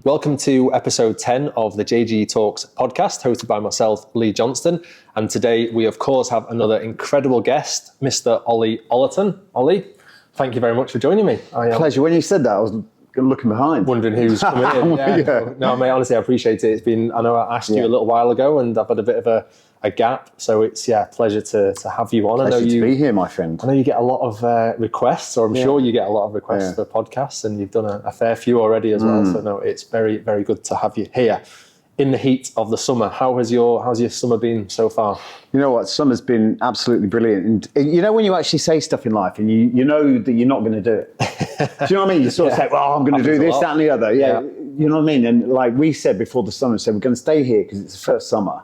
Welcome to episode 10 of the JG Talks podcast, hosted by myself, Lee Johnston. And today we, of course, have another incredible guest, Mr. Ollie Ollerton. Ollie, thank you very much for joining me. Pleasure. When you said that, I was looking behind. Wondering who's coming in. Yeah. No, mate, honestly, I appreciate it. It's been, I know I asked you a little while ago and I've had a bit of a gap. So it's, pleasure to have you on. Pleasure to be here, my friend. I know you get a lot of requests, or I'm sure you get a lot of requests for podcasts, and you've done a fair few already as well. So no, it's very, very good to have you here in the heat of the summer. How's your summer been so far? You know what? Summer's been absolutely brilliant. And you know when you actually say stuff in life and you know that you're not going to do it. Do you know what I mean? You sort of say, well, I'm going to do this, that and the other. Yeah. You know what I mean? And like we said before the summer, we're going to stay here because it's the first summer.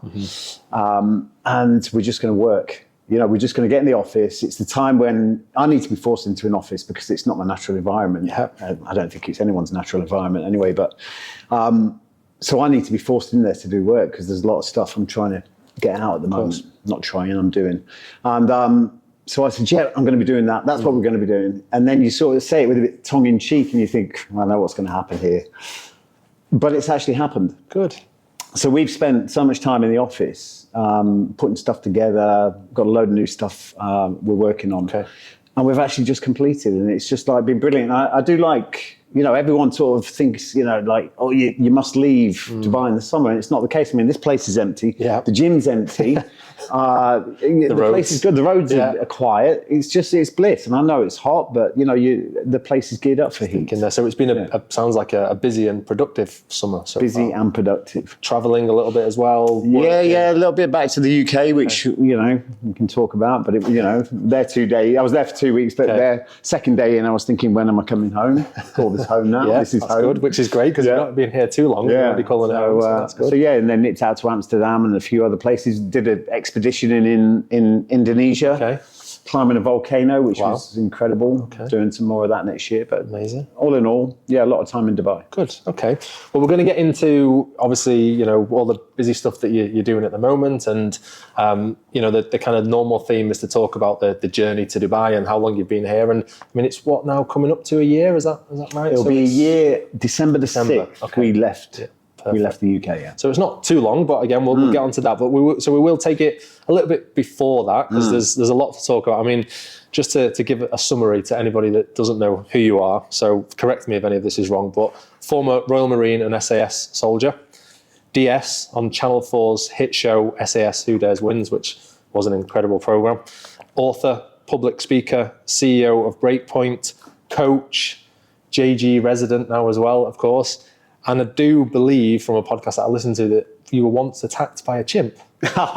And we're just going to work. You know, we're just going to get in the office. It's the time when I need to be forced into an office because it's not my natural environment. I don't think it's anyone's natural environment anyway, but so I need to be forced in there to do work because there's a lot of stuff I'm trying to get out at the moment. Not trying, I'm doing. And so I said, I'm going to be doing that. That's what we're going to be doing. And then you sort of say it with a bit tongue in cheek and you think, I know what's going to happen here. But it's actually happened. Good. So we've spent so much time in the office, putting stuff together, got a load of new stuff we're working on. Okay. And we've actually just completed, and it's just like been brilliant. I do like, you know, everyone sort of thinks, you know, like, oh, you must leave Dubai in the summer. And it's not the case. I mean, this place is empty. Yeah. The gym's empty. The place is good. The roads are quiet. It's bliss. And I know it's hot, but, you know, the place is geared up for heat. So it's been sounds like a busy and productive summer. So busy and productive. Traveling a little bit as well. Yeah, a little bit back to the UK, which, you know, we can talk about. But, you know, their 2 days. I was there for 2 weeks, but their second day in, I was thinking, when am I coming home? Call this home now. This is home. Good, which is great because you're not being here too long. You're already calling it home, so that's good. So and then nipped out to Amsterdam and a few other places. Did an expedition in Indonesia. Okay. Climbing a volcano, which was incredible. Okay. Doing some more of that next year. But amazing. All in all, a lot of time in Dubai. Good. Okay. Well, we're going to get into, obviously, you know, all the busy stuff that you're doing at the moment. And, you know, the kind of normal theme is to talk about the journey to Dubai and how long you've been here. And I mean, it's what now, coming up to a year? Is that right? It'll be a year, December 6th, we left. Yeah. We left the UK, So it's not too long, but again, we'll get onto that. But we will take it a little bit before that because there's a lot to talk about. I mean, just to give a summary to anybody that doesn't know who you are. So correct me if any of this is wrong, but former Royal Marine and SAS soldier, DS on Channel 4's hit show SAS Who Dares Wins, which was an incredible program. Author, public speaker, CEO of Breakpoint, coach, JG resident now as well, of course. And I do believe from a podcast that I listened to that you were once attacked by a chimp,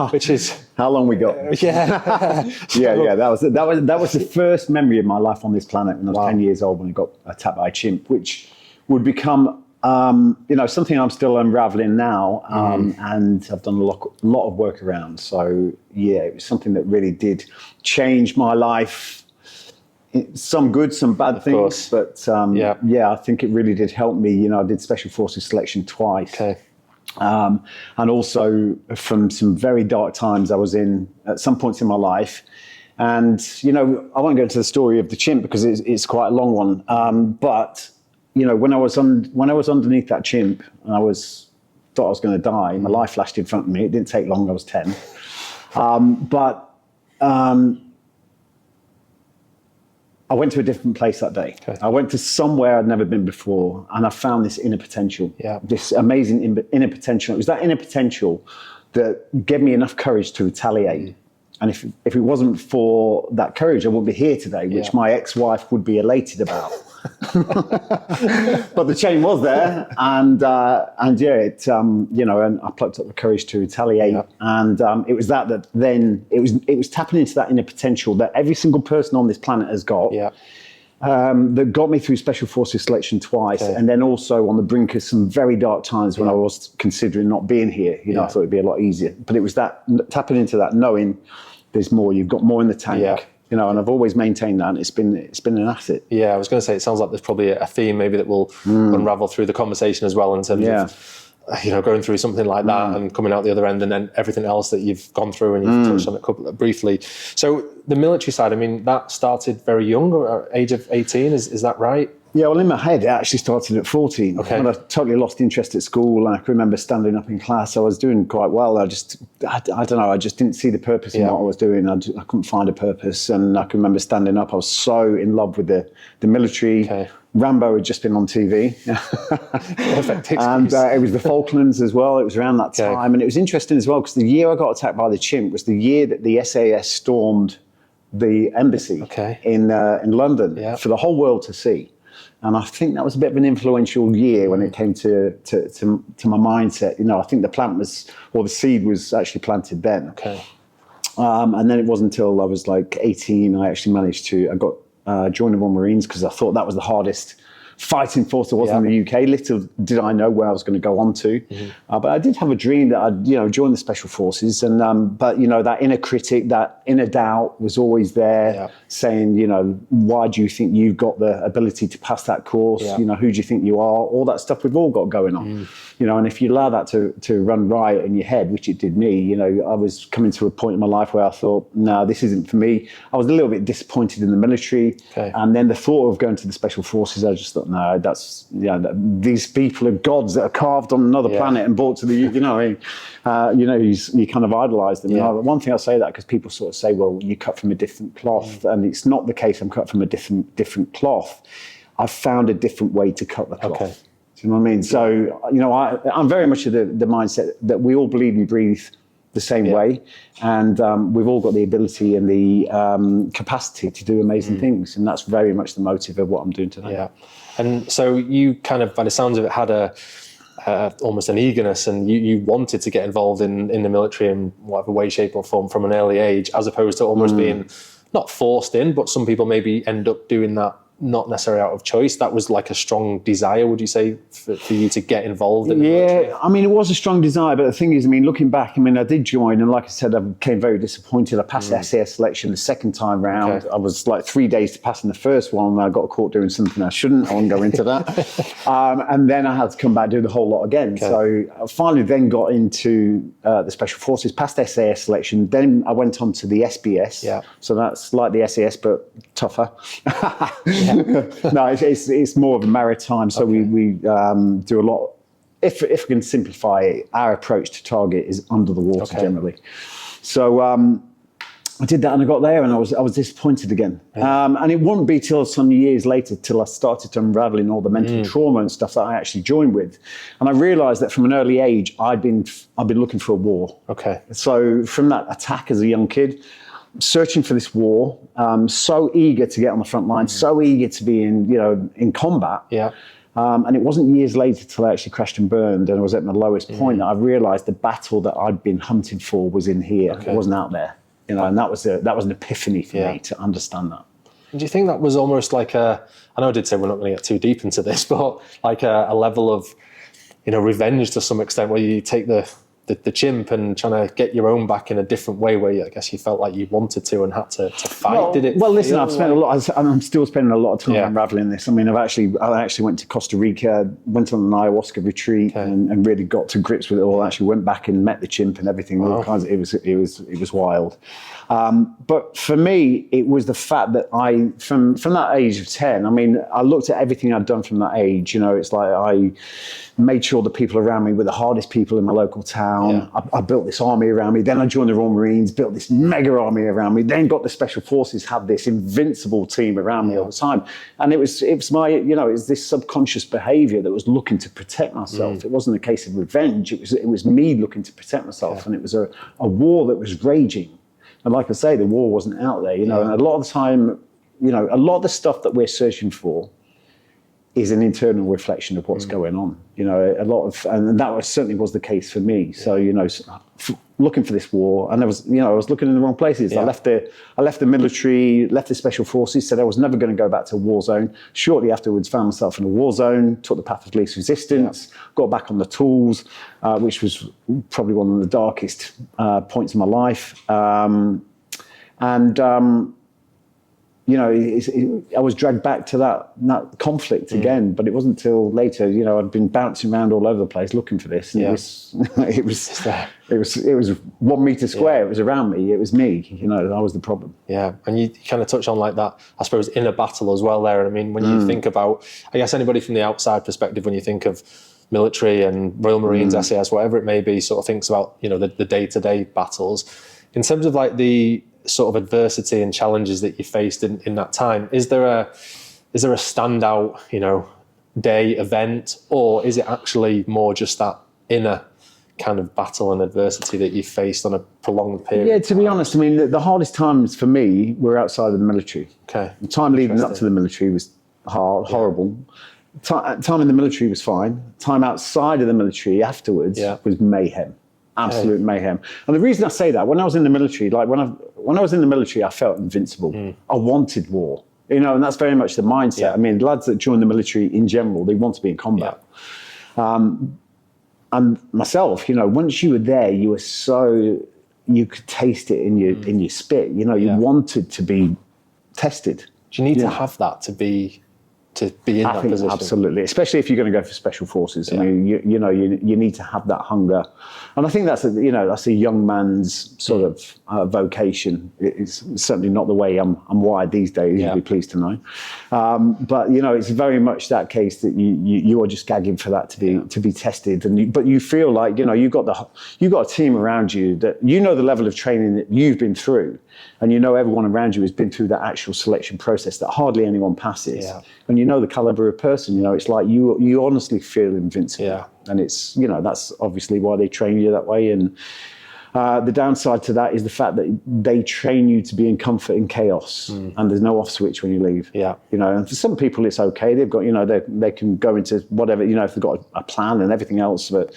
which is how long we got. That was the first memory of my life on this planet when I was 10 years old when I got attacked by a chimp, which would become you know, something I'm still unraveling now, and I've done a lot of work around. So it was something that really did change my life. Some good, some bad things, but I think it really did help me. You know, I did Special Forces selection twice, and also from some very dark times I was in at some points in my life. And you know, I won't go into the story of the chimp because it's quite a long one. But you know, when I was underneath that chimp, and I thought I was going to die. My life flashed in front of me. It didn't take long. I was 10, I went to a different place that day. I went to somewhere I'd never been before, and I found this inner potential, this amazing inner potential. It was that inner potential that gave me enough courage to retaliate. And if it wasn't for that courage, I wouldn't be here today, which my ex-wife would be elated about. But the chain was there, and you know, and I plucked up the courage to retaliate, and it was that then it was tapping into that inner potential that every single person on this planet has got. That got me through Special Forces selection twice, and then also on the brink of some very dark times when I was considering not being here. You know, I thought it'd be a lot easier, but it was that tapping into that, knowing there's more. You've got more in the tank. You know, and I've always maintained that, and it's been an asset. Yeah, I was going to say, it sounds like there's probably a theme maybe that will unravel through the conversation as well in terms of, you know, going through something like that and coming out the other end, and then everything else that you've gone through, and you've touched on it briefly. So the military side, I mean, that started very young, age of 18, is that right? Yeah, well, in my head, it actually started at 14. Okay. When I totally lost interest at school. And I can remember standing up in class. I was doing quite well. I don't know, I just didn't see the purpose in what I was doing. I couldn't find a purpose. And I can remember standing up. I was so in love with the military. Okay. Rambo had just been on TV. Perfect excuse. And it was the Falklands as well. It was around that time. And it was interesting as well, because the year I got attacked by the chimp was the year that the SAS stormed the embassy in London for the whole world to see. And I think that was a bit of an influential year when it came to my mindset. You know, I think the plant was, or the seed was actually planted then. Okay. And then it wasn't until I was like 18, I actually managed to, I got joined the Royal Marines, because I thought that was the hardest fighting force there was in the UK. Little did I know where I was going to go on to. But I did have a dream that I'd, join the Special Forces. And but, that inner critic, that inner doubt was always there, saying, why do you think you've got the ability to pass that course? Who do you think you are? All that stuff we've all got going on. And if you allow that to run riot in your head, which it did me, I was coming to a point in my life where I thought, no, this isn't for me. I was a little bit disappointed in the military. And then the thought of going to the Special Forces, I just thought, no, that's, these people are gods that are carved on another planet and brought to the, you kind of idolize them. One thing I say that because people sort of say, well, you cut from a different cloth, and it's not the case. I'm cut from a different cloth. I've found a different way to cut the cloth. Do you know what I mean? So, I'm very much of the mindset that we all bleed and breathe the same way, and we've all got the ability and the capacity to do amazing things, and that's very much the motive of what I'm doing today. Yeah, and so you kind of, by the sounds of it, had almost an eagerness, and you wanted to get involved in the military in whatever way, shape, or form from an early age, as opposed to almost being not forced in, but some people maybe end up doing that not necessarily out of choice. That was like a strong desire, would you say, for you to get involved in the military? I mean, it was a strong desire, but the thing is, looking back, I did join, and like I said, I became very disappointed. I passed the SAS selection the second time round. I was like 3 days to pass in the first one, and I got caught doing something I shouldn't. I won't go into that. And then I had to come back and do the whole lot again. So I finally then got into the Special Forces, passed SAS selection. Then I went on to the SBS. So that's like the SAS, but tougher. No, it's more of a maritime. So we do a lot. If we can simplify it, our approach to target is under the water generally. So I did that, and I got there, and I was disappointed again. And it wouldn't be till some years later till I started to unravel in all the mental trauma and stuff that I actually joined with, and I realised that from an early age I'd been looking for a war. So from that attack as a young kid, searching for this war, so eager to get on the front line, so eager to be in combat. And it wasn't years later till I actually crashed and burned, and I was at my lowest point, that I realised the battle that I'd been hunting for was in here. It wasn't out there, and that was an epiphany for me to understand that. Do you think that was almost like I know I did say we're not going to get too deep into this, but like a level of, revenge to some extent, where you take the chimp and trying to get your own back in a different way, where I guess you felt like you wanted to and had to fight? Listen, I've spent I'm still spending a lot of time unraveling this. I actually went to Costa Rica, went on an ayahuasca retreat, and really got to grips with it all. I actually went back and met the chimp and everything. All kinds of, it was wild. But for me, it was the fact that from that age of 10, I looked at everything I'd done from that age. It's like I made sure the people around me were the hardest people in my local town. I built this army around me. Then I joined the Royal Marines, built this mega army around me. Then got the Special Forces, had this invincible team around me all the time. And it was my, it was this subconscious behaviour that was looking to protect myself. It wasn't a case of revenge. It was me looking to protect myself. And it was a war that was raging. And like I say, the war wasn't out there, and a lot of the time, a lot of the stuff that we're searching for is an internal reflection of what's going on. And that certainly was the case for me. So, looking for this war, and I was looking in the wrong places. I left the military, left the Special Forces, said I was never going to go back to a war zone. Shortly afterwards, found myself in a war zone, took the path of least resistance, got back on the tools, which was probably one of the darkest points of my life. I was dragged back to that conflict again, but it wasn't until later, I'd been bouncing around all over the place looking for this. And it was 1 meter square. It was around me. It was me, I was the problem. Yeah. And you kind of touch on like that, I suppose, inner battle as well there. And I mean, when you think about, I guess anybody from the outside perspective, when you think of military and Royal Marines, SAS, whatever it may be, sort of thinks about, the day-to-day battles. In terms of like the sort of adversity and challenges that you faced in that time, is there a standout, day event, or is it actually more just that inner kind of battle and adversity that you faced on a prolonged period? Yeah, to be honest, I mean, the hardest times for me were outside of the military. Okay. The time leading up to the military was horrible. Time in the military was fine. Time outside of the military afterwards was mayhem. Absolute mayhem. And the reason I say that, when I was in the military, like when I was in the military, I felt invincible. I wanted war, and that's very much the mindset. Yeah. I mean, lads that join the military in general, they want to be in combat. Yeah. And myself, once you were there, you could taste it in your spit. You wanted to be tested. Do you need to have that to be in that position? Absolutely, especially if you're going to go for special forces. Yeah. I mean, you need to have that hunger, and I think that's a young man's sort of vocation. It's certainly not the way I'm wired these days. You'd be pleased to know, but it's very much that case that you are just gagging for that to be tested, but you feel like you've got a team around you that the level of training that you've been through, and everyone around you has been through that actual selection process that hardly anyone passes. Yeah. And the caliber of person, it's like you honestly feel invincible. Yeah. And it's, that's obviously why they train you that way. And the downside to that is the fact that they train you to be in comfort in chaos, and there's no off switch when you leave. Yeah. And for some people it's okay. They've got, they can go into whatever, if they've got a plan and everything else. But,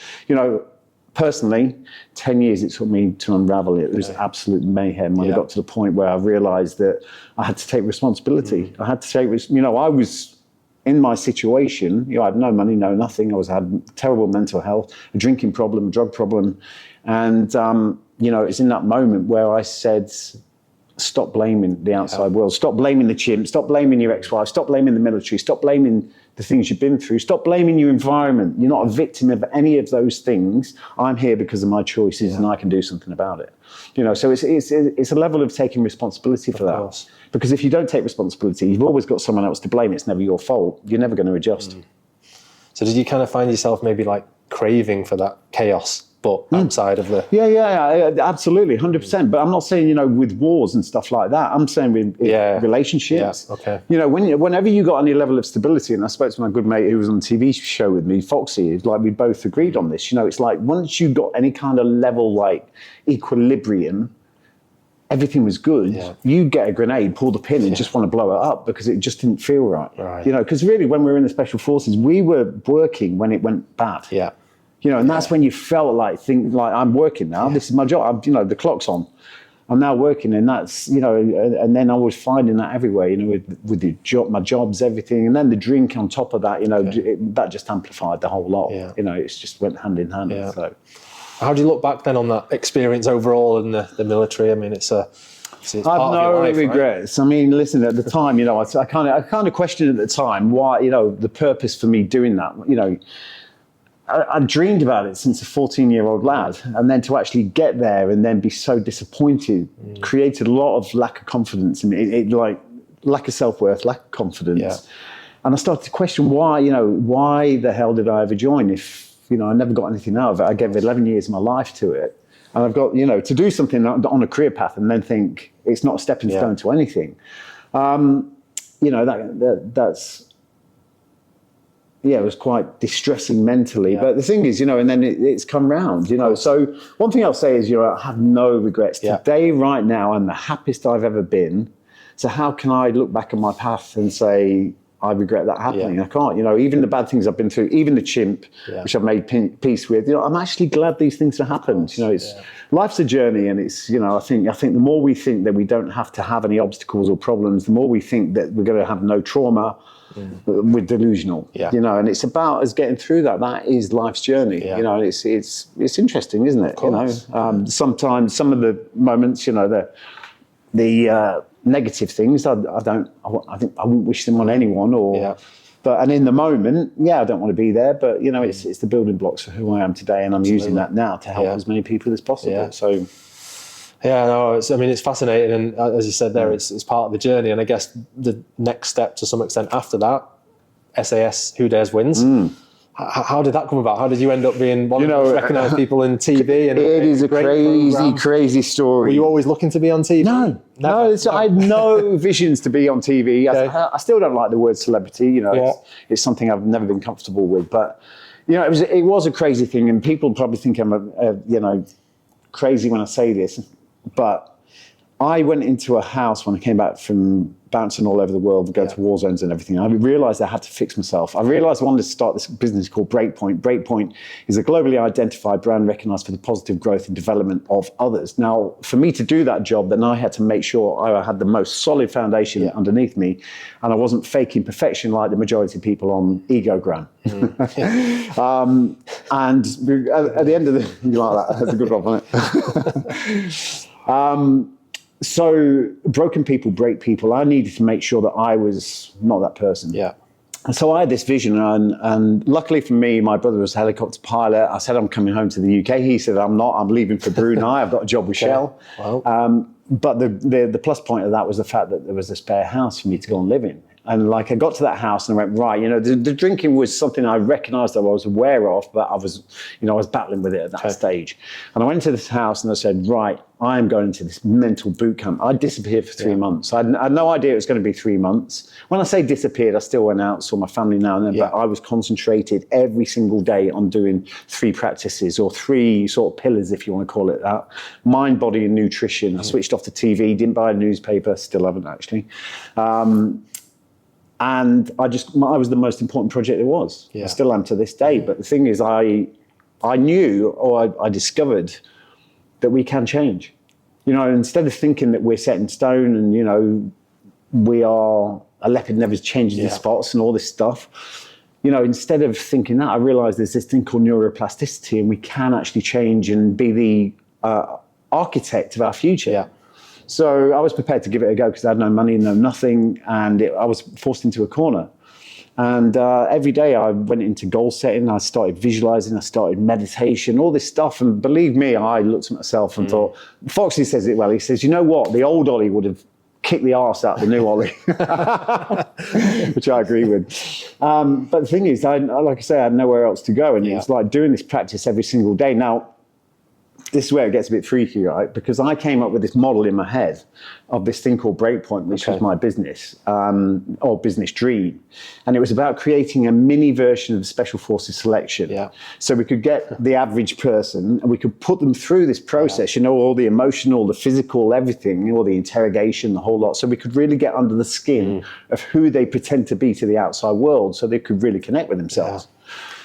personally, 10 years it took me to unravel it. It was absolute mayhem when I got to the point where I realised that I had to take responsibility. I had to take, I was in my situation. I had no money, no nothing. I had terrible mental health, a drinking problem, a drug problem. And, it's in that moment where I said, stop blaming the outside world. Stop blaming the chimp. Stop blaming your ex-wife. Stop blaming the military. Stop blaming the things you've been through. Stop blaming your environment. You're not a victim of any of those things. I'm here because of my choices, and I can do something about it. So it's a level of taking responsibility for that. Because if you don't take responsibility, you've always got someone else to blame. It's never your fault. You're never going to adjust. So did you kind of find yourself maybe like craving for that chaos, but outside of the... Yeah, absolutely, 100%. But I'm not saying, with wars and stuff like that. I'm saying with relationships. Yeah, okay. Whenever you got any level of stability, and I spoke to my good mate who was on the TV show with me, Foxy, like we both agreed on this. It's like once you got any kind of level like equilibrium, everything was good. Yeah. You get a grenade, pull the pin, and just want to blow it up because it just didn't feel right. Because really, when we were in the special forces, we were working when it went bad. Yeah. And that's when you felt like I'm working now. This is my job. The clock's on. I'm now working, and that's and then I was finding that everywhere. With the job, my jobs, everything, and then the drink on top of that. That just amplified the whole lot. Yeah. It just went hand in hand. Yeah. So, how do you look back then on that experience overall in the military? I mean, it's I've no regrets. Right? I mean, listen, at the time, I kind of questioned at the time why, the purpose for me doing that. I dreamed about it since a 14-year-old lad, and then to actually get there and then be so disappointed created a lot of lack of confidence in me. It like lack of self-worth, lack of confidence. Yeah. And I started to question why the hell did I ever join if, I never got anything out of it. I gave 11 years of my life to it. And I've got, to do something on a career path and then think it's not a stepping stone to anything. That's... Yeah, it was quite distressing mentally. Yeah. But the thing is, and then it's come round, So one thing I'll say is, I have no regrets. Yeah. Today, right now, I'm the happiest I've ever been. So how can I look back on my path and say, I regret that happening? Yeah. I can't, even the bad things I've been through, even the chimp, which I've made peace with, I'm actually glad these things have happened. Life's a journey, and it's, I think the more we think that we don't have to have any obstacles or problems, the more we think that we're going to have no trauma, we're delusional, and it's about us getting through that. That is life's journey, and it's interesting, isn't it? Sometimes some of the moments, the negative things. I think I wouldn't wish them on anyone. Yeah. And in the moment, I don't want to be there. But it's the building blocks for who I am today, and I'm using that now to help as many people as possible. Yeah. So. Yeah, no, it's fascinating, and as you said there, it's part of the journey. And I guess the next step, to some extent, after that, SAS Who Dares Wins. How did that come about? How did you end up being one of the most recognised people in TV? And it is a crazy story. Were you always looking to be on TV? No, I had no visions to be on TV. Okay. I still don't like the word celebrity. It's something I've never been comfortable with. But it was a crazy thing, and people probably think I'm crazy when I say this. But I went into a house when I came back from bouncing all over the world, going to war zones and everything. I realised I had to fix myself. I realised I wanted to start this business called Breakpoint. Breakpoint is a globally identified brand recognised for the positive growth and development of others. Now, for me to do that job, then I had to make sure I had the most solid foundation underneath me, and I wasn't faking perfection like the majority of people on Egogram. And at the end of the... You like that? That's a good one, isn't it? So broken people break people. I needed to make sure that I was not that person. Yeah. And so I had this vision, and luckily for me, my brother was a helicopter pilot. I said, I'm coming home to the UK. He said, I'm not. I'm leaving for Brunei. I've got a job with Shell. Wow. But the plus point of that was the fact that there was a spare house for me to go and live in. And I got to that house and I went, right, the drinking was something I recognised that I was aware of, but I was battling with it at that stage. And I went to this house and I said, right, I am going into this mental boot camp. I disappeared for 3 months. I had no idea it was going to be 3 months. When I say disappeared, I still went out, saw my family now and then, but I was concentrated every single day on doing 3 practices, or 3 sort of pillars, if you want to call it that. Mind, body and nutrition. I switched off the TV, didn't buy a newspaper, still haven't actually. And I was the most important project there was. I still am to this day. But the thing is, I knew, or I discovered, that we can change. Instead of thinking that we're set in stone and, we are a leopard never changes its spots and all this stuff, instead of thinking that, I realized there's this thing called neuroplasticity, and we can actually change and be the architect of our future. Yeah. So I was prepared to give it a go because I had no money, no nothing, and I was forced into a corner. And every day I went into goal setting, I started visualizing, I started meditation, all this stuff. And believe me, I looked at myself and thought, Foxy says it well, he says, you know what, the old Ollie would have kicked the arse out of the new Ollie, which I agree with. But the thing is, like I say, I had nowhere else to go. And it was like doing this practice every single day. Now, this is where it gets a bit freaky, right? Because I came up with this model in my head of this thing called Breakpoint, which was my business, or business dream. And it was about creating a mini version of Special Forces selection. Yeah. So we could get the average person and we could put them through this process, all the emotional, the physical, everything, all the interrogation, the whole lot. So we could really get under the skin of who they pretend to be to the outside world, so they could really connect with themselves. Yeah.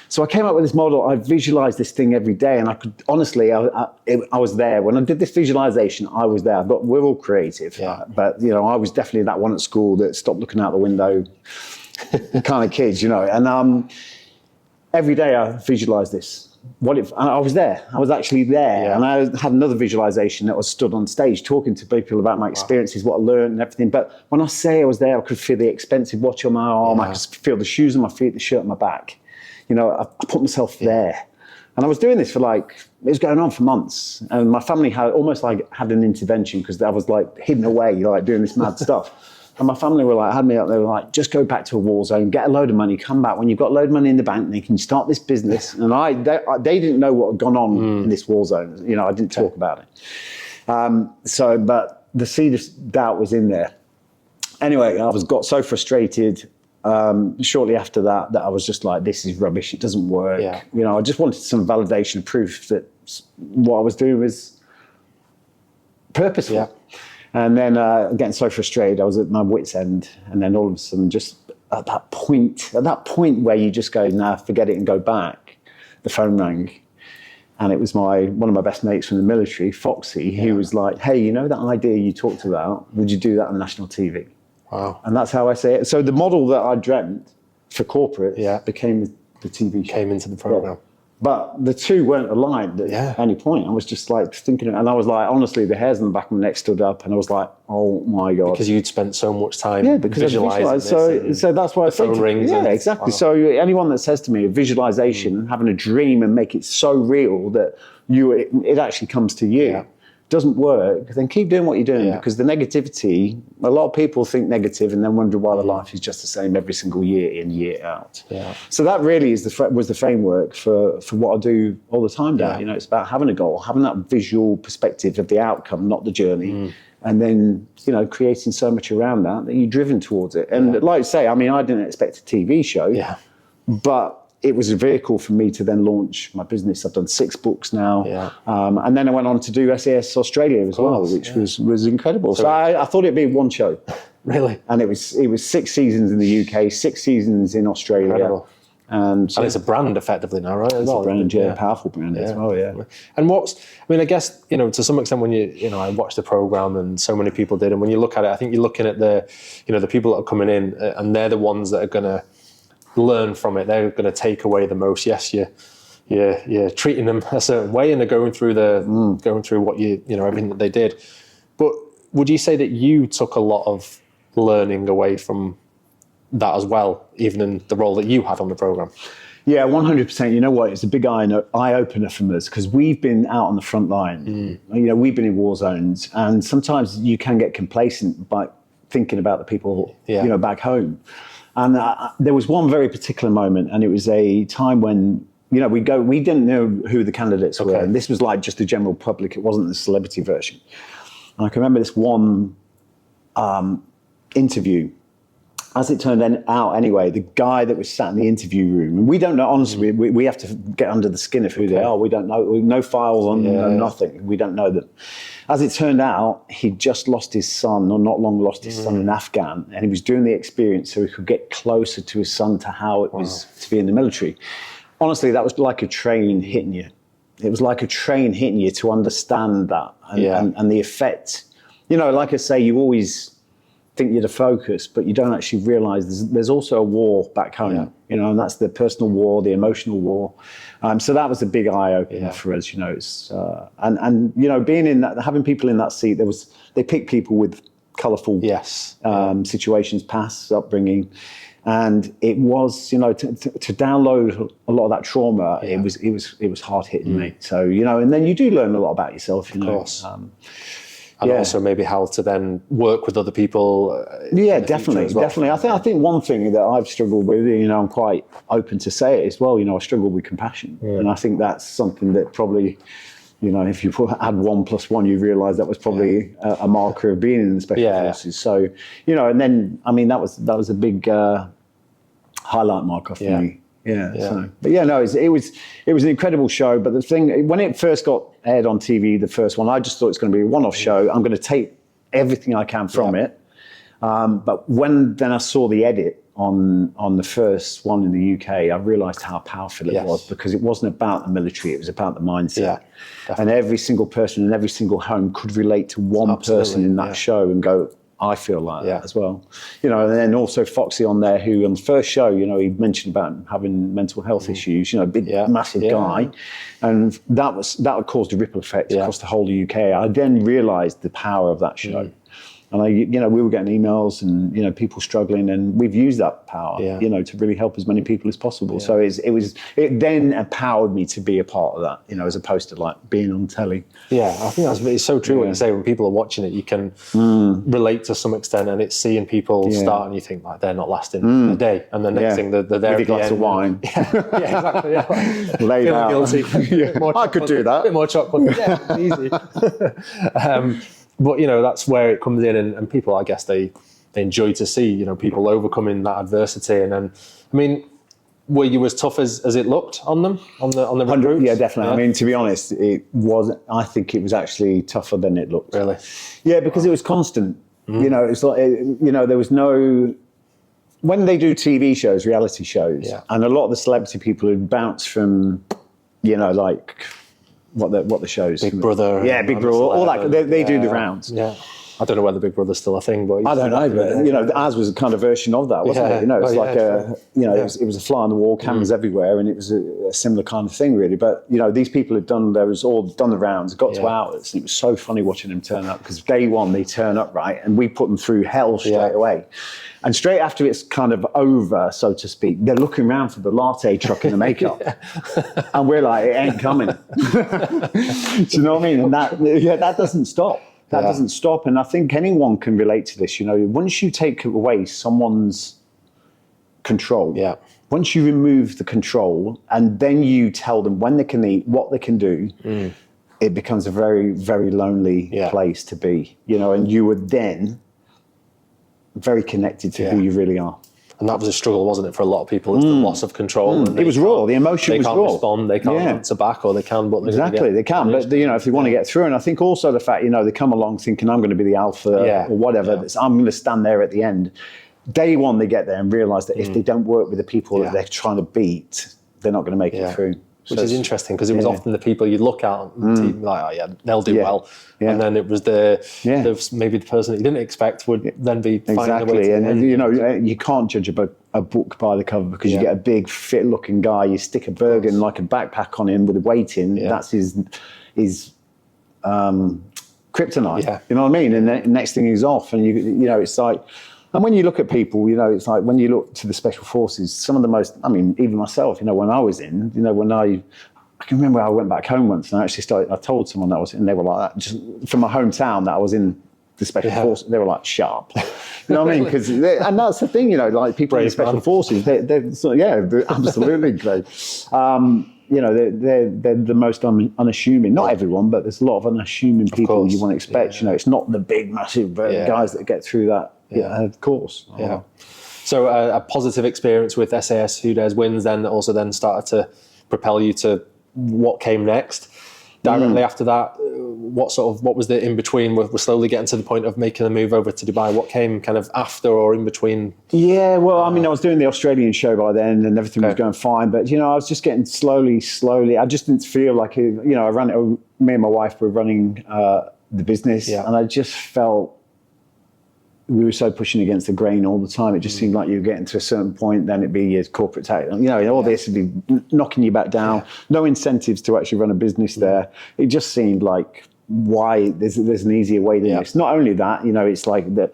So I came up with this model. I visualized this thing every day, and I could honestly, I was there when I did this visualization. I was there. We're all creative, but I was definitely that one at school that stopped looking out the window, kind of kids, And every day I visualized this. And I was there. I was actually there, and I had another visualization that was stood on stage talking to people about my experiences, what I learned, and everything. But when I say I was there, I could feel the expensive watch on my arm. I could feel the shoes on my feet, the shirt on my back. I put myself there. And I was doing this for it was going on for months. And my family had an intervention because I was hidden away, doing this mad stuff. And my family had me up, they were just go back to a war zone, get a load of money, come back. When you've got a load of money in the bank, then you can start this business. And they didn't know what had gone on in this war zone. I didn't talk about it. But the seed of doubt was in there. Anyway, I got so frustrated. Shortly after that I was just like, this is rubbish, it doesn't work. I just wanted some validation, proof that what I was doing was purposeful. And then getting so frustrated, I was at my wit's end. And then all of a sudden, just at that point where you just go, nah, forget it and go back, the phone rang. And it was one of my best mates from the military, Foxy, who was like, hey, that idea you talked about, would you do that on national TV? Wow. And that's how I say it. So the model that I dreamt for corporate became the TV show. Came into the program. But the two weren't aligned at any point. I was just like thinking, and I was like, honestly, the hairs on the back of my neck stood up, and I was like, oh my God. Because you'd spent so much time visualizing so that's why I phone rings. Yeah, exactly. Wow. So anyone that says to me, visualization, having a dream and make it so real that it actually comes to you, doesn't work, then keep doing what you're doing, because the negativity, a lot of people think negative and then wonder why their life is just the same every single year in, year out. Yeah. So that really is was the framework for what I do all the time now. It's about having a goal, having that visual perspective of the outcome, not the journey. And then, creating so much around that you're driven towards it. And like I say, I mean, I didn't expect a TV show, but it was a vehicle for me to then launch my business. I've done 6 books now. Yeah. And then I went on to do SAS Australia as well, which was incredible. So I thought it'd be one show. Really? And it was 6 seasons in the UK, 6 seasons in Australia. Incredible. And it's a brand effectively now, right? It's a brand, powerful brand as well, And I guess, to some extent when I watched the program and so many people did, and when you look at it, I think you're looking at the people that are coming in, and they're the ones that are going to learn from it. They're going to take away the most. Yes, you're treating them a certain way, and they're going through what everything that they did. But would you say that you took a lot of learning away from that as well, even in the role that you had on the program? Yeah, 100%. You know what? It's a big eye opener for us, because we've been out on the front line. We've been in war zones, and sometimes you can get complacent by thinking about the people, back home. And there was one very particular moment, and it was a time when, we didn't know who the candidates were. And this was like just the general public. It wasn't the celebrity version. And I can remember this one interview. As it turned out anyway, the guy that was sat in the interview room, and we don't know, honestly, we have to get under the skin of who they are. We don't know, no files on them, nothing. We don't know them. As it turned out, he'd just lost his son, or not long lost his son in Afghan, and he was doing the experience so he could get closer to his son, to how it was to be in the military. Honestly, that was like a train hitting you. It was like a train hitting you to understand that and the effect. Like I say, you always think you're the focus, but you don't actually realize there's also a war back home, and that's the personal war, the emotional war. So that was a big eye opener for us, it's, and being in that, having people in that seat, they picked people with colourful situations, past upbringing, and it was, to download a lot of that trauma, it was hard hitting me. So, and then you do learn a lot about yourself, Of course. And also maybe how to then work with other people. Definitely. I think one thing that I've struggled with, I'm quite open to say it as well, I struggle with compassion. And I think that's something that probably, if you add 1 + 1, you realise that was probably a marker of being in the Special Forces. So, and then, that was a big highlight marker for me. So, but it was an incredible show. But the thing, when it first got aired on TV, the first one, I just thought it's going to be a one-off show. I'm going to take everything I can from it. But when then I saw the edit on the first one in the UK, I realised how powerful it was, because it wasn't about the military; it was about the mindset. And every single person in every single home could relate to one person in that show and go, I feel like that as well. And then also Foxy on there, who on the first show, he mentioned about having mental health issues, big, massive guy. And that caused a ripple effect across the whole of the UK. I then realised the power of that show. And we were getting emails and, people struggling, and we've used that power, to really help as many people as possible. So it then empowered me to be a part of that, as opposed to like being on telly. Yeah, I think it's so true what you say. When people are watching it, you can relate to some extent, and it's seeing people start and you think like they're not lasting a day. And the next thing they're there with a glass of wine. Exactly. Laid out. Guilty. I could do that. A bit more chocolate. Yeah, easy. But, that's where it comes in, and people, I guess, they enjoy to see, people overcoming that adversity. And then, were you as tough as it looked on them, on the recruits? Yeah, definitely. Yeah. To be honest, I think it was actually tougher than it looked. Really? Yeah, because it was constant. It's like, there was no... When they do TV shows, reality shows, and a lot of the celebrity people who bounce from, like... What the shows? Big Brother. Yeah, Big Brother. All that. They do the rounds. Yeah. I don't know whether Big Brother's still a thing, but I don't know, but ours was a kind of version of that, wasn't it? It's it was a fly on the wall, cameras everywhere, and it was a similar kind of thing, really. But these people had done the rounds, got to ours, and it was so funny watching them turn up, because day one they turn up, right, and we put them through hell straight away. And straight after it's kind of over, so to speak, they're looking around for the latte truck in the makeup. And we're like, it ain't coming. Do you know what I mean? And that doesn't stop. That doesn't stop. And I think anyone can relate to this. Once you take away someone's control, once you remove the control and then you tell them when they can eat, what they can do, it becomes a very, very lonely place to be. And you would then very connected to who you really are. And that was a struggle, wasn't it, for a lot of people? It's the loss of control. And it was raw. The emotion was raw. They can't respond. They can't answer back, or they can, but exactly they can. But if they want to get through, and I think also the fact they come along thinking I'm going to be the alpha or whatever. I'm going to stand there at the end. Day one, they get there and realise that if they don't work with the people that they're trying to beat, they're not going to make it through. Which is interesting, because it was often the people you'd look at and like, they'll do well. Yeah. And then it was maybe the person that you didn't expect would then be finding a way to and you can't judge a book by the cover, because you get a big, fit-looking guy, you stick a burger and like a backpack on him with a weight in, that's his kryptonite. Yeah. You know what I mean? And the next thing he's off, and it's like. And when you look at people, it's like when you look to the special forces, some of the most, even myself, when I was in, I can remember I went back home once and I told someone that and they were like that, just from my hometown, that I was in the special forces. They were like, sharp. You know what I mean? Because, and that's the thing, like people in the special forces, they're absolutely great. They're the most unassuming. Not everyone, but there's a lot of unassuming people you want to expect. It's not the big, massive guys that get through that. Of course. Yeah. So a positive experience with SAS Who Dares Wins then started to propel you to what came next. Directly after that, what was the in between? We're slowly getting to the point of making the move over to Dubai. What came kind of after or in between? Yeah, well, I was doing the Australian show by then, and everything was going fine. But I was just getting slowly. I just didn't feel like it. I ran it. Me and my wife were running the business, and I just felt. We were so pushing against the grain all the time. It just seemed like you were getting to a certain point, then it'd be your corporate tax. All this would be knocking you back down. No incentives to actually run a business there. It just seemed like, why there's an easier way than this. Not only that, it's like the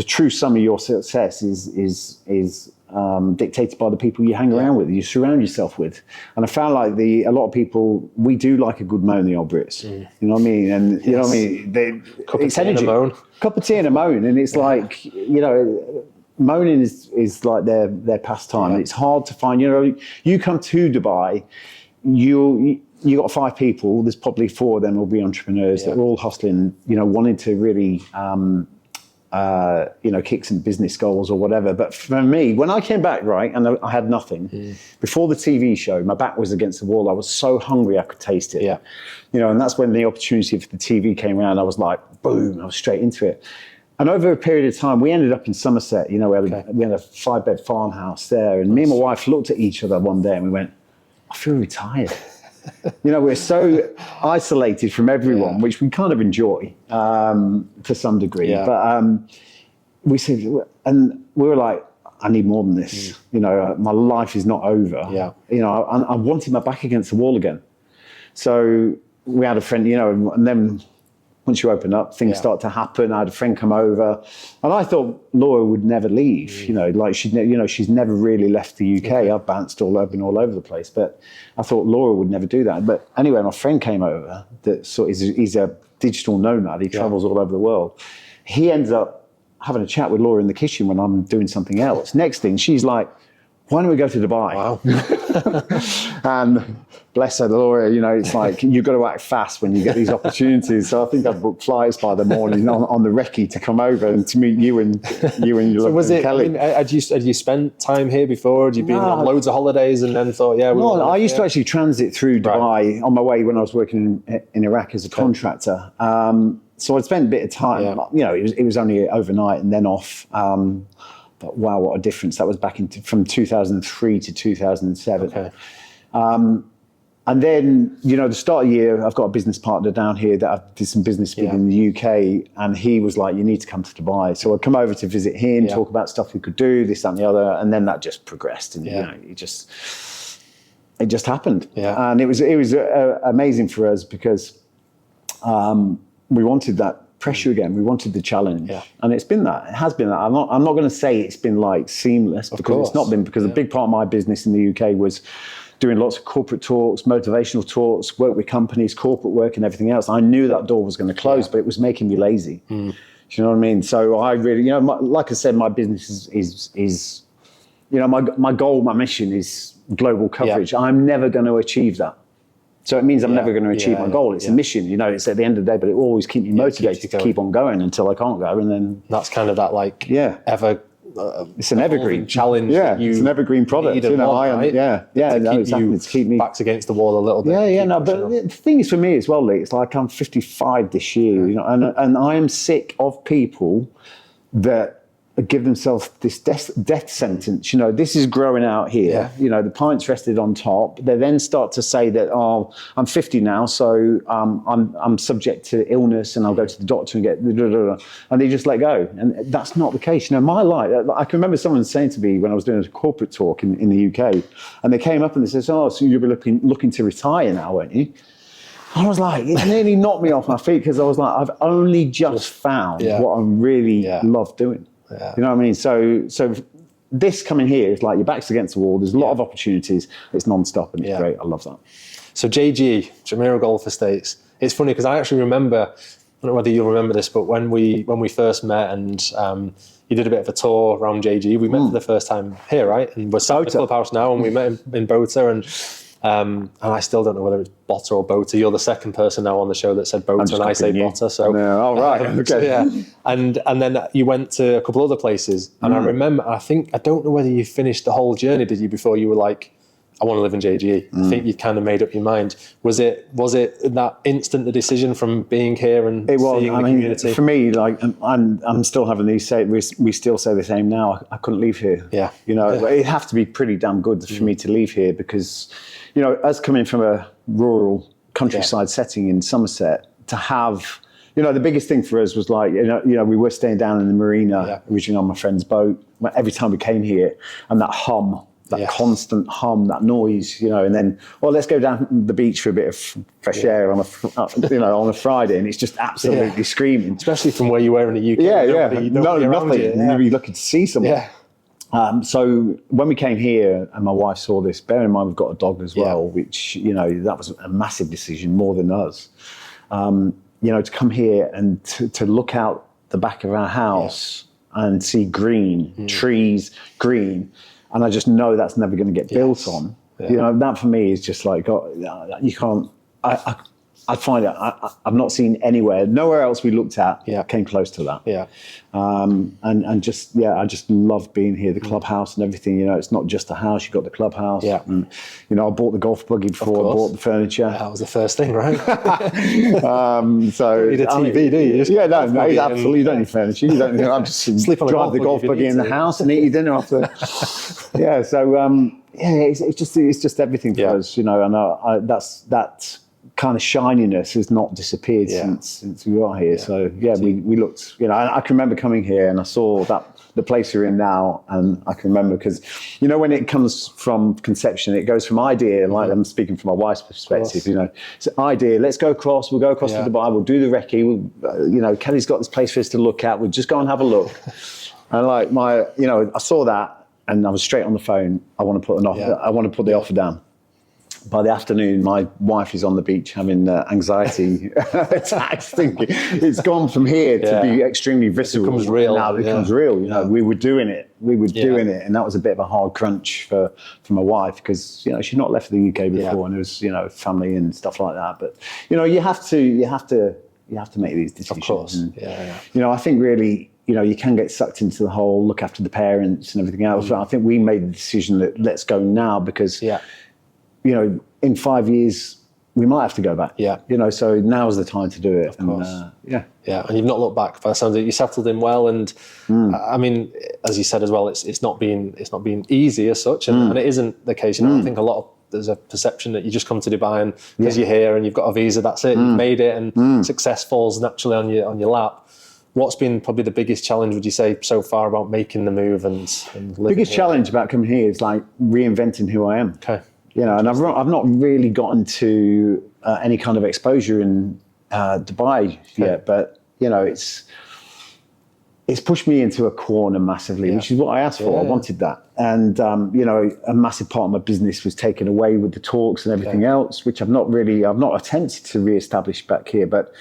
true sum of your success is dictated by the people you hang around with, you surround yourself with. And I found like a lot of people, we do like a good moan, the old Brits. You know what I mean? And you know what I mean? It's energy. Cup of tea and a moan. And it's like, moaning is like their pastime. And it's hard to find, you come to Dubai, you got 5 people, there's probably 4 of them will be entrepreneurs that are all hustling, wanting to really kick some business goals or whatever. But for me, when I came back, right, and I had nothing, before the TV show, my back was against the wall. I was so hungry I could taste it. Yeah. And that's when the opportunity for the TV came around. I was like, boom, I was straight into it. And over a period of time, we ended up in Somerset. We had a 5-bed farmhouse there. And me and my wife looked at each other one day and we went, I feel retired. We're so isolated from everyone, which we kind of enjoy to some degree. Yeah. But we said, and we were like, I need more than this. My life is not over. Yeah. I wanted my back against the wall again. So we had a friend, and then once you open up, things start to happen. I had a friend come over, and I thought Laura would never leave. She's never really left the UK. I've bounced been all over the place, but I thought Laura would never do that. But anyway, my friend came over. He's a digital nomad. He travels all over the world. He ends up having a chat with Laura in the kitchen when I'm doing something else. Next thing, she's like, why don't we go to Dubai? Wow. And bless her, Laura, it's like you've got to act fast when you get these opportunities. So I think I've booked flights by the morning on the recce to come over and to meet you and your so was it, Kelly. Had you spent time here before? Had you been on loads of holidays and then thought, I used to actually transit through Dubai on my way when I was working in Iraq as a contractor. So I'd spent a bit of time, it was only overnight and then off. But wow, what a difference that was back from 2003 to 2007. Okay. And then, the start of the year, I've got a business partner down here that I did some business with in the UK, and he was like, you need to come to Dubai. So I'd come over to visit him, talk about stuff we could do, this, that, and the other, and then that just progressed, and it just happened. Yeah. And it was amazing for us because we wanted that pressure again. We wanted the challenge, and it's been that. It has been that. I'm not going to say it's been like seamless, because it's not been, because a big part of my business in the UK was doing lots of corporate talks, motivational talks, work with companies, corporate work and everything else. I knew that door was going to close, but it was making me lazy. Do you know what I mean? So I really, like I said, my business is my goal, my mission is global coverage. I'm never going to achieve that. So it means I'm never going to achieve my goal. It's a mission, it's at the end of the day, but it will always keep me motivated to keep on going until I can't go. And then that's kind of that ever, it's an evergreen challenge. Yeah, it's an evergreen product. Right? To keep me backs against the wall a little bit. But the thing is for me as well, Lee, it's like I'm 55 this year, and I am sick of people that give themselves this death sentence. This is growing out here. The pints rested on top. They then start to say that, I'm 50 now, so I'm subject to illness, and I'll go to the doctor and get, and they just let go. And that's not the case. My life, I can remember someone saying to me when I was doing a corporate talk in the UK, and they came up and they said, so you'll be looking to retire now, won't you? I was like, it nearly knocked me off my feet, because I was like, I've only just found what I really love doing. You know what I mean? So this coming here is like your back's against the wall. There's a lot of opportunities. It's non-stop, and it's great. I love that. So Jumeirah Golf Estates. It's funny because I actually remember, I don't know whether you'll remember this, but when we first met, and you did a bit of a tour around JG, we met for the first time here, right? And we're sat in the clubhouse now, and we met in Bota, and I still don't know whether it's Botta or Bota. You're the second person now on the show that said Bota, and I say Botta. So, okay. And then you went to a couple other places, and I remember. I don't know whether you finished the whole journey, did you? Before you were like, I want to live in JGE. I think you kind of made up your mind. Was it that instant, the decision from being here and seeing the community? For me, like, I'm still having these we still say the same now. I couldn't leave here. It'd have to be pretty damn good for me to leave here, because, us coming from a rural countryside setting in Somerset, to have, the biggest thing for us was like, we were staying down in the marina, originally on my friend's boat. Every time we came here, and that hum, that constant hum, that noise, and then, let's go down the beach for a bit of fresh air on a Friday, and it's just absolutely screaming. Especially from where you were in the UK. Nothing. You'd be lucky to see someone. So when we came here, and my wife saw this, bear in mind we've got a dog as well, which, that was a massive decision, more than us. To come here and to look out the back of our house and see green, trees, green, and I just know that's never going to get built on. That for me is just like, you can't, I find it, I've not seen nowhere else we looked at came close to that. And just, I just love being here, the clubhouse and everything. It's not just a house, you've got the clubhouse. And, I bought the golf buggy before I bought the furniture. That was the first thing, right? So you need a TV, do you? No, absolutely. You don't need furniture. You don't. I'm just sleep on drive the golf buggy in the house and eat your dinner after. It's just everything for us, and that's kind of shininess has not disappeared since we got here. So we looked, I can remember coming here and I saw that the place you're in now, and I can remember because, when it comes from conception, it goes from idea, like I'm speaking from my wife's perspective, it's an idea, we'll go across to Dubai, we'll do the recce, Kelly's got this place for us to look at, we'll just go and have a look. And like I saw that and I was straight on the phone, I want to put the offer down. By the afternoon, my wife is on the beach having anxiety attacks, thinking it's gone from here to be extremely visceral. It becomes real. Now it becomes real. We were doing it. Doing it, and that was a bit of a hard crunch for my wife because she'd not left the UK before, and there was family and stuff like that. But you have to make these decisions. Of course. And, I think really. You can get sucked into the whole look after the parents and everything else. But I think we made the decision that let's go now because. In 5 years, we might have to go back. So now's the time to do it. Of course. And you've not looked back. By the sounds of it, you settled in well, and I mean, as you said as well, it's not been easy as such, and it isn't the case. I think a lot there's a perception that you just come to Dubai and because you're here and you've got a visa, that's it, you've made it, and success falls naturally on your lap. What's been probably the biggest challenge, would you say, so far about making the move and living biggest here? challenge about coming here is like reinventing who I am. Okay. You know, and I've not really gotten to any kind of exposure in Dubai yet, but you know, it's pushed me into a corner massively, which is what I asked for. I wanted that, and you know, a massive part of my business was taken away with the talks and everything else, which I've not attempted to re-establish back here, but.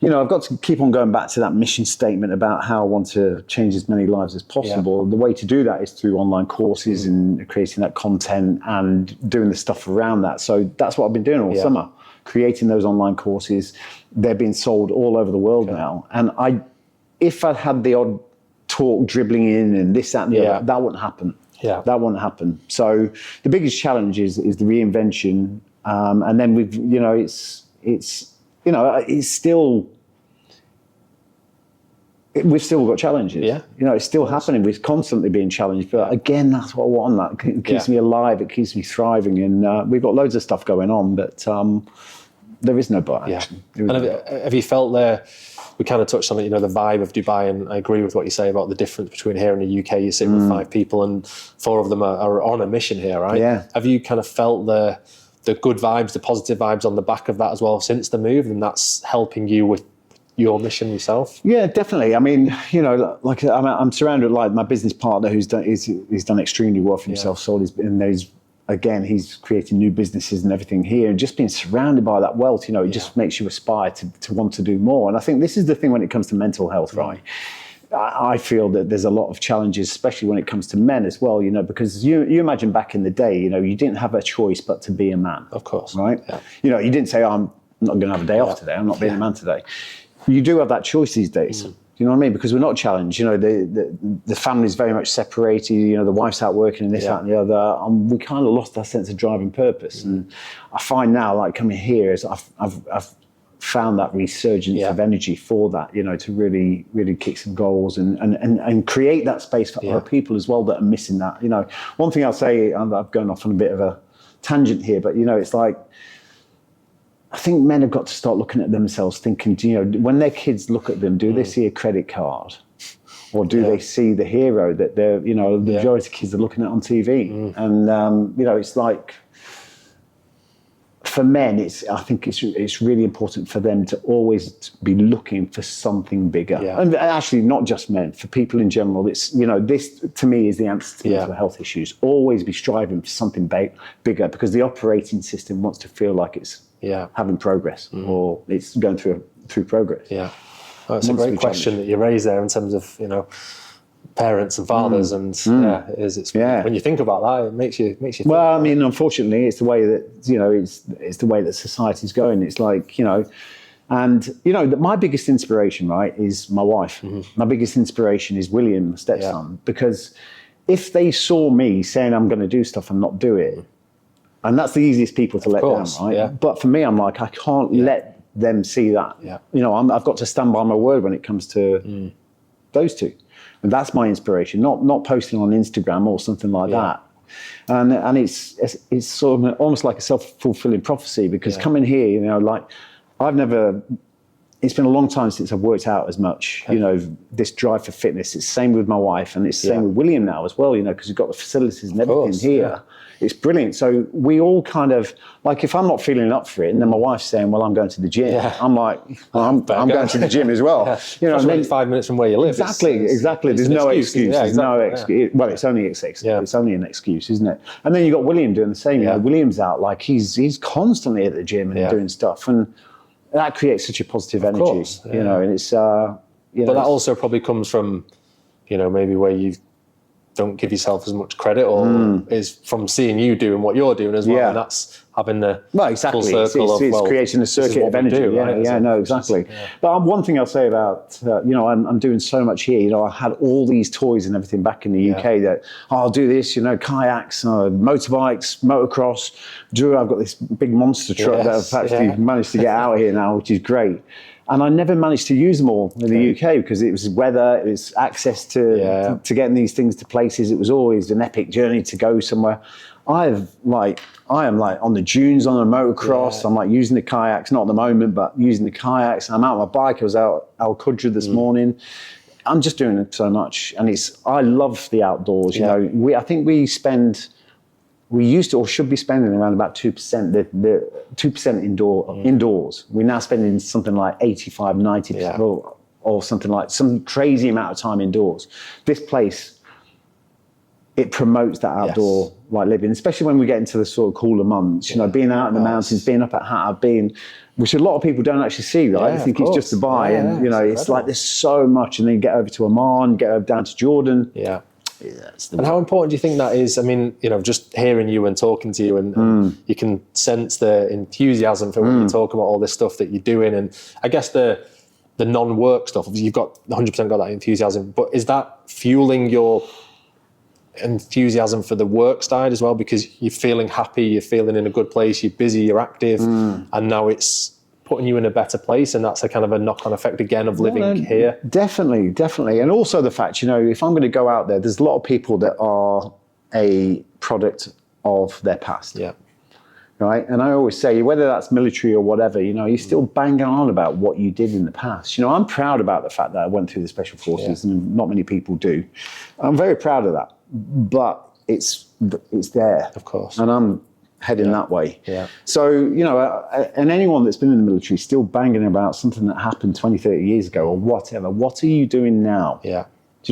You know, I've got to keep on going back to that mission statement about how I want to change as many lives as possible. Yeah. The way to do that is through online courses and creating that content and doing the stuff around that. So that's what I've been doing all summer, creating those online courses. They're being sold all over the world now. And if I had the odd talk dribbling in and this, that, and the other, that wouldn't happen. Yeah. That wouldn't happen. So the biggest challenge is the reinvention. And then we've still got challenges. Yeah. You know, it's still happening. We're constantly being challenged. But again, that's what I want. That keeps me alive. It keeps me thriving. And we've got loads of stuff going on, but there is no but, actually. And have you felt there, we kind of touched on it, you know, the vibe of Dubai, and I agree with what you say about the difference between here and the UK. You're sitting with 5 people and 4 of them are on a mission here, right? Yeah. Have you kind of felt the good vibes, the positive vibes on the back of that as well since the move, and that's helping you with your mission yourself? Yeah, definitely. I mean, you know, like I'm surrounded like my business partner who's done extremely well for himself. So he's creating new businesses and everything here, and just being surrounded by that wealth, you know, it just makes you aspire to want to do more. And I think this is the thing when it comes to mental health, right? I feel that there's a lot of challenges, especially when it comes to men as well, you know, because you imagine back in the day, you know, you didn't have a choice but to be a man. Of course. Right? Yeah. You know, you didn't say, I'm not going to have a day off today. I'm not being a man today. You do have that choice these days. Do you know what I mean? Because we're not challenged. You know, the family's very much separated. You know, the wife's out working and this, that, and the other. And we kind of lost that sense of drive and purpose. And I find now, like coming here, is I've found that resurgence of energy for that. You know, to really, really kick some goals and create that space for other people as well that are missing that. You know, one thing I'll say, and I've gone off on a bit of a tangent here, but you know, it's like, I think men have got to start looking at themselves thinking, you know, when their kids look at them, do they see a credit card? Or do they see the hero that they're, you know, the majority of kids are looking at on TV? And, you know, it's like, for men, I think it's really important for them to always be looking for something bigger. Yeah. And actually, not just men, for people in general, it's, you know, this to me is the answer to mental health issues. Always be striving for something bigger, because the operating system wants to feel like it's having progress or it's going through progress. Yeah. Well, it's a great question that you raised there in terms of, you know, parents and fathers, and when you think about that, it makes you think. Well, I mean, unfortunately, it's the way that, you know, it's the way that society's going. It's like, you know, and you know that my biggest inspiration, right, is my wife. My biggest inspiration is William, my stepson, because if they saw me saying I'm going to do stuff and not do it, and that's the easiest people to let down, right? Yeah. But for me, I'm like, I can't let them see that. Yeah. You know, I've got to stand by my word when it comes to those two. And that's my inspiration, not posting on Instagram or something like that. And it's sort of almost like a self-fulfilling prophecy, because coming here, you know, like it's been a long time since I've worked out as much, you know, this drive for fitness. It's the same with my wife, and it's the same with William now as well, you know, because we've got the facilities and everything here. Yeah. It's brilliant. So we all kind of, like, if I'm not feeling up for it, and then my wife's saying, well, I'm going to the gym. I'm like, well, I'm going to the gym as well. You know, and then 5 minutes from where you live. Exactly. There's no excuse. There's no excuse. Well, it's only it's only an excuse, isn't it? And then you got William doing the same. You know, William's out, like he's constantly at the gym and doing stuff, and that creates such a positive energy. Course, you know, and it's but that also probably comes from, you know, maybe where you don't give yourself as much credit, or is from seeing you doing what you're doing as well, and that's having the full circle it's creating a circuit of energy. Exactly. Yeah. But one thing I'll say about, you know, I'm doing so much here. You know, I had all these toys and everything back in the UK that, I'll do this, you know, kayaks, motorbikes, motocross. I've got this big monster truck that I've actually managed to get out here now, which is great. And I never managed to use them all in the UK, because it was weather, it was access to getting these things to places. It was always an epic journey to go somewhere. I am like on the dunes on a motocross. I'm like using the kayaks, not at the moment, but using the kayaks. I'm out on my bike. I was out Al Qudra this morning. I'm just doing it so much, and I love the outdoors. You know, I think we used to or should be spending around about 2%. The 2% indoors. We're now spending something like 85, 90%, or something like some crazy amount of time indoors. This place, it promotes that outdoor like living, especially when we get into the sort of cooler months. You know, being out in the mountains, being up at Hatta, which a lot of people don't actually see, right? I think it's just Dubai, and you know, it's like there's so much, and then you get over to Oman, get over down to Jordan. And how important do you think that is? I mean, you know, just hearing you and talking to you, and you can sense the enthusiasm for when you talk about all this stuff that you're doing, and I guess the non-work stuff. You've got 100% got that enthusiasm, but is that fueling your enthusiasm for the work side as well, because you're feeling happy, you're feeling in a good place, you're busy, you're active, and now it's putting you in a better place, and that's a kind of a knock-on effect again of living here? Definitely. And also the fact, you know, if I'm going to go out there's a lot of people that are a product of their past. Right? And I always say, whether that's military or whatever, you know, you're still banging on about what you did in the past. You know, I'm proud about the fact that I went through the Special Forces, and not many people do. I'm very proud of that. But it's there, of course, and I'm heading that way. So, you know, and anyone that's been in the military still banging about something that happened 20, 30 years ago or whatever. What are you doing now? Do you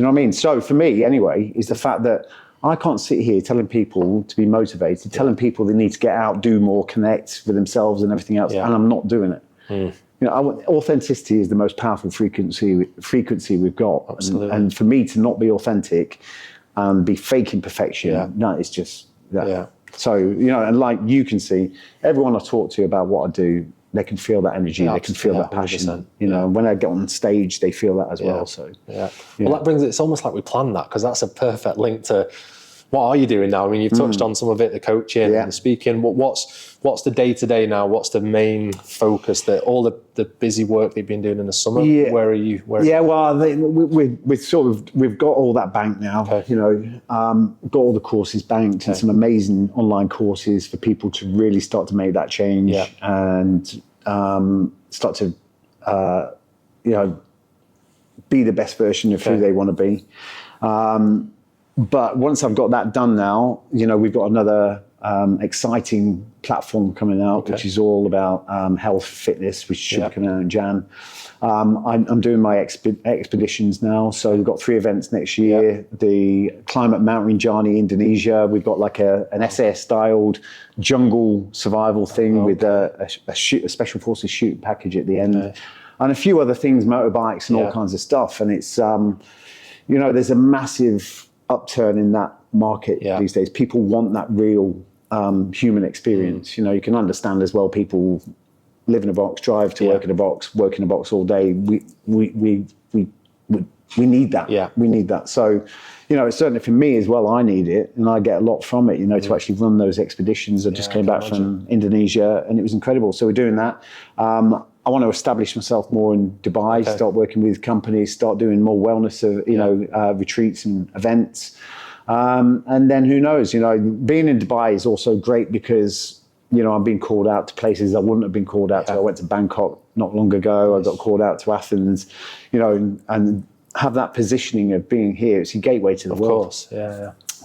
know what I mean? So for me, anyway, is the fact that I can't sit here telling people to be motivated, telling people they need to get out, do more, connect with themselves and everything else, and I'm not doing it. You know, authenticity is the most powerful frequency we've got. Absolutely. And for me to not be authentic and be faking perfection, that is just that. So, you know, and like you can see, everyone I talk to about what I do, they can feel that energy, they can feel that passion. 100%. You know, and when I get on stage, they feel that as well. So, well, that brings it's almost like we planned that, because that's a perfect link to what are you doing now? I mean, you've touched on some of it, the coaching and the speaking. What's the day-to-day now? What's the main focus? That all the busy work that you've been doing in the summer? Where are you? Well, we've got all that banked now. You know, got all the courses banked and some amazing online courses for people to really start to make that change and start to, you know, be the best version of who they want to be. But once I've got that done now, you know, we've got another exciting platform coming out, which is all about health, fitness, which should be coming out in Jan. I'm doing my expeditions now. So we've got 3 events next year. The Climate Mountain Journey, Indonesia. We've got like an SAS-styled jungle survival thing with a Special Forces shooting package at the end. And a few other things, motorbikes and all kinds of stuff. And it's, you know, there's a massive upturn in that market these days. People want that real human experience. You know, you can understand as well, people live in a box, drive to work in a box, work in a box all day. We need that. We need that. So, you know, certainly for me as well, I need it, and I get a lot from it, you know, to actually run those expeditions. I just came back from Indonesia, and it was incredible. So we're doing that. I want to establish myself more in Dubai, start working with companies, start doing more wellness, retreats and events. And then who knows, you know, being in Dubai is also great because, you know, I'm being called out to places I wouldn't have been called out to. I went to Bangkok not long ago. I got called out to Athens, you know, and have that positioning of being here. It's a gateway to the world. Of course,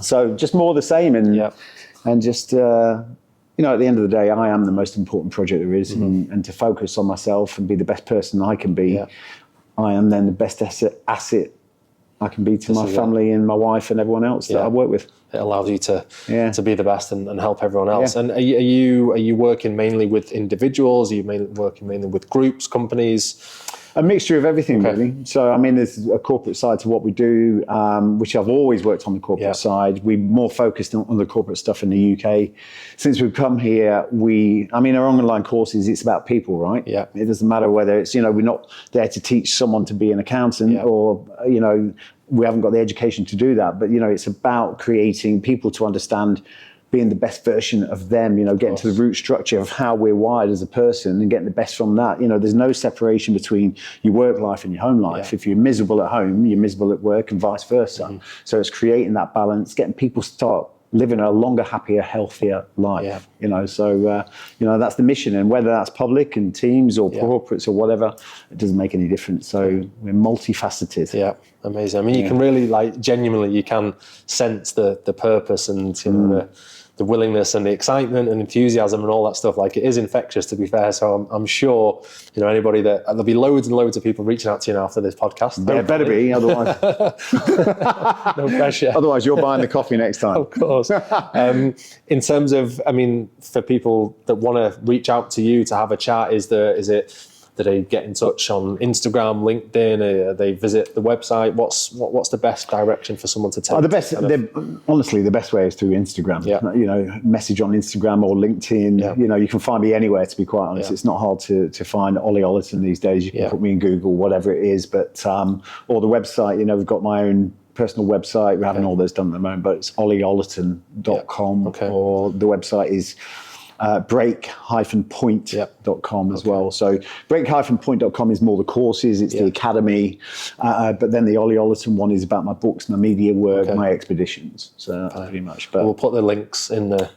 So just more of the same, and just, you know, at the end of the day, I am the most important project there is, and to focus on myself and be the best person I can be, I am then the best asset I can be to my family and my wife and everyone else that I work with. It allows you to be the best and help everyone else. And are you working mainly with individuals? Are you working mainly with groups, companies? A mixture of everything, really. So, I mean, there's a corporate side to what we do, which I've always worked on the corporate side. We're more focused on the corporate stuff in the UK. Since we've come here, our online courses, it's about people, right? It doesn't matter whether it's, you know, we're not there to teach someone to be an accountant or, you know, we haven't got the education to do that. But, you know, it's about creating people to understand being the best version of them, you know, getting to the root structure of how we're wired as a person and getting the best from that. You know, there's no separation between your work life and your home life. If you're miserable at home, you're miserable at work and vice versa. So it's creating that balance, getting people to start living a longer, happier, healthier life. Yeah. You know, so you know, that's the mission, and whether that's public and teams or corporates or whatever, it doesn't make any difference. So we're multifaceted. Yeah, amazing. I mean, you can really, like, genuinely, you can sense the purpose and, you know, the willingness and the excitement and enthusiasm and all that stuff. Like, it is infectious, to be fair. So I'm sure, you know, anybody there'll be loads and loads of people reaching out to you now after this podcast. There better be, otherwise. No pressure. Otherwise, you're buying the coffee next time. Of course. In terms of, I mean, for people that want to reach out to you to have a chat, do they get in touch on Instagram, LinkedIn? They visit the website? What's the best direction for someone to take? Honestly, the best way is through Instagram. Yeah. You know, message on Instagram or LinkedIn. Yeah. You know, you can find me anywhere, to be quite honest. Yeah. It's not hard to find Ollie Ollerton these days. You can put me in Google, whatever it is. But or the website, you know, we've got my own personal website. We're having all those done at the moment, but it's ollieollerton.com. Okay. Or the website is break-point.com as well. So break-point.com is more the courses, it's the academy, but then the Ollie Ollerton one is about my books, my media work, my expeditions. So pretty much. But we'll put the links in the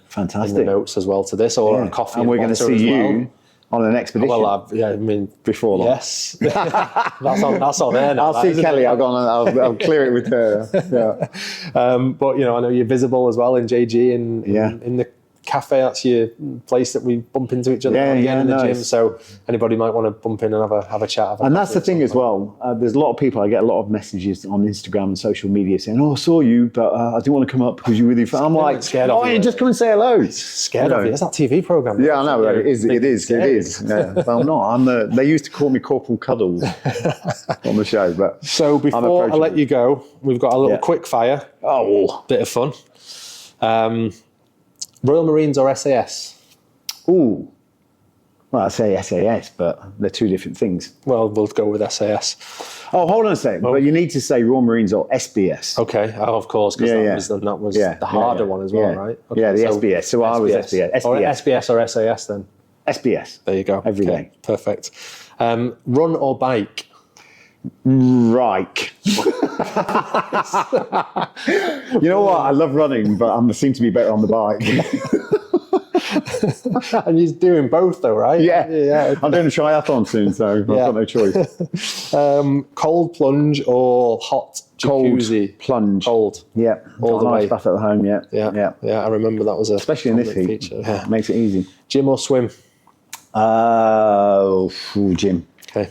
notes as well to this, or a coffee. And we're going to see you on an expedition. Well, I mean, before long. Yes, that's on there now. I'll see Kelly. I'll clear it with her. Yeah. But you know, I know you're visible as well in JG and in the cafe. That's your place that we bump into each other again in the gym. So anybody might want to bump in and have a chat. And that's the thing as well. There's a lot of people. I get a lot of messages on Instagram and social media saying, "Oh, I saw you, but I didn't want to come up because you're with your family." I'm like, scared of you. Just come and say hello. Scared of you. It's that TV program. Yeah, I know. Right? It is. Yeah. Well, I'm not. They used to call me Corporal Cuddles on the show. But so before I let you go, we've got a little quick fire. Oh, bit of fun. Royal Marines or SAS? Ooh. Well, I say SAS, but they're two different things. Well, we'll go with SAS. Oh, hold on a second. But you need to say Royal Marines or SBS. Okay, of course, because that was the harder one as well, right? Okay, yeah, the SBS. So I was SBS. Or SBS or SAS then? SBS. There you go. Every day. Perfect. Run or bike? Right. You know what? I love running, but I seem to be better on the bike. And you're doing both though, right? Yeah. I'm doing a triathlon soon, so I've got no choice. Cold plunge or hot jacuzzi? Cold plunge. Cold. Yeah. All the way. Stuff at home, yeah. Yeah. I remember that was especially in this heat. Feature. Yeah. Makes it easy. Gym or swim? Gym. Okay.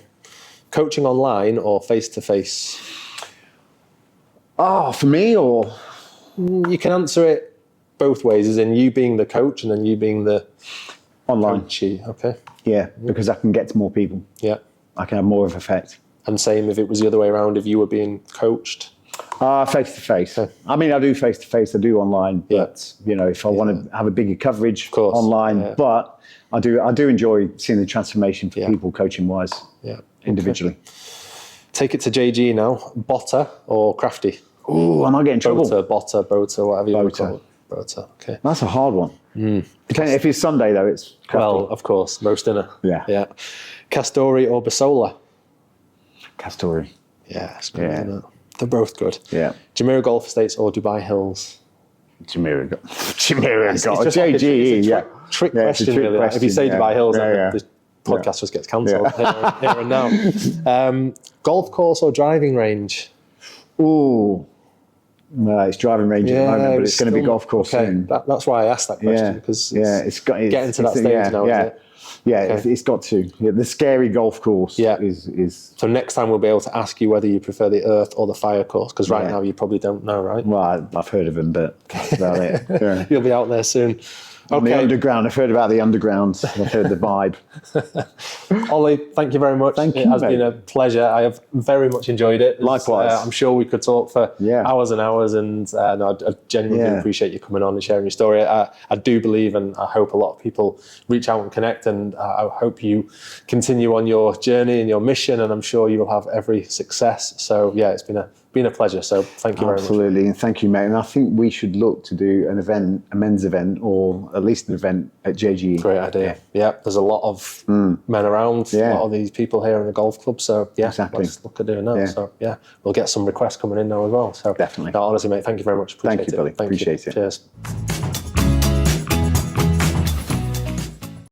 Coaching online or face-to-face? For me, or? You can answer it both ways, as in you being the coach and then you being the online. Coachee. Okay. Yeah, because I can get to more people. Yeah. I can have more of an effect. And same if it was the other way around, if you were being coached? Face-to-face. Okay. I mean, I do face-to-face, I do online, but, you know, if I want to have a bigger coverage online, but I do enjoy seeing the transformation for people coaching-wise. Yeah. Individually. Okay. Take it to JG now. Botter or crafty? Oh, am I getting in trouble? Botter, whatever you want to call it. Botter. Okay. That's a hard one. If it's Sunday though, it's crafty. Well, of course, roast dinner. Yeah. Castori or Basola? Castori. Yeah, it's good, isn't it? They're both good. Yeah. Jumeirah Golf Estates or Dubai Hills? Jumeirah Golf. JG. It's a trick question, really. Question. If you say Dubai Hills, the podcast just gets cancelled here and now. Golf course or driving range? Ooh. No, it's driving range at the moment, but it's going to be golf course soon. That's why I asked that question, because it's getting to that stage now, is it? Yeah, it's got to. Yeah, the scary golf course is... So next time we'll be able to ask you whether you prefer the earth or the fire course, because right now you probably don't know, right? Well, I've heard of them, but that's about it. Yeah. You'll be out there soon. On the underground. I've heard about the underground. I've heard the vibe. Ollie, thank you very much. Thank you, It has been a pleasure. I have very much enjoyed it. Likewise. I'm sure we could talk for hours and hours, and I genuinely appreciate you coming on and sharing your story. I do believe, and I hope a lot of people reach out and connect, and I hope you continue on your journey and your mission, and I'm sure you will have every success. So yeah, it's been a been a pleasure. So thank you very much. Absolutely, and thank you, mate. And I think we should look to do an event, a men's event, or at least an event at JGE. Great idea. Yeah, there's a lot of men around, a lot of these people here in the golf club. So yeah, Exactly. let's look at doing that. Yeah. So yeah, we'll get some requests coming in now as well. So Definitely. no, honestly, mate, thank you very much. Appreciate Thank you, Billy. Thank Appreciate you. it. Cheers.